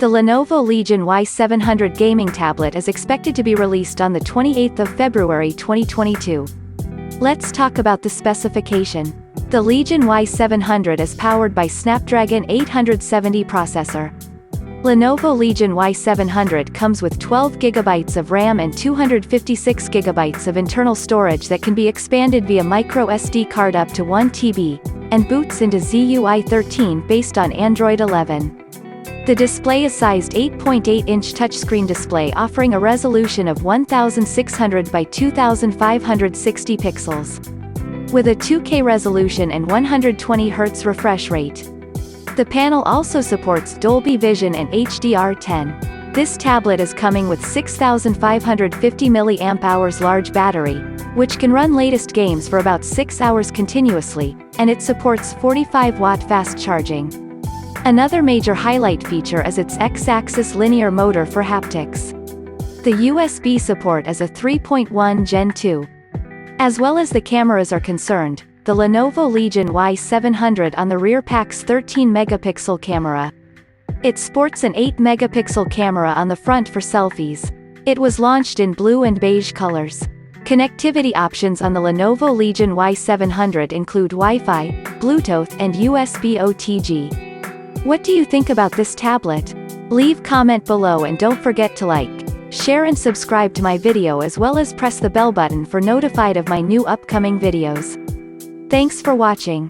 The Lenovo Legion Y700 gaming tablet is expected to be released on the 28th of February 2022. Let's talk about the specification. The Legion Y700 is powered by Snapdragon 870 processor. Lenovo Legion Y700 comes with 12 GB of RAM and 256 GB of internal storage that can be expanded via micro SD card up to 1 TB, and boots into ZUI 13 based on Android 11. The display is sized 8.8-inch touchscreen display offering a resolution of 1600 by 2560 pixels. With a 2K resolution and 120 Hz refresh rate. The panel also supports Dolby Vision and HDR10. This tablet is coming with 6550 mAh large battery, which can run latest games for about 6 hours continuously, and it supports 45-watt fast charging. Another major highlight feature is its X-axis linear motor for haptics. The USB support is a 3.1 Gen 2. As well as the cameras are concerned, the Lenovo Legion Y700 on the rear packs 13-megapixel camera. It sports an 8-megapixel camera on the front for selfies. It was launched in blue and beige colors. Connectivity options on the Lenovo Legion Y700 include Wi-Fi, Bluetooth and USB OTG. What do you think about this tablet? Leave comment below and don't forget to like, share and subscribe to my video as well as press the bell button for notified of my new upcoming videos. Thanks for watching.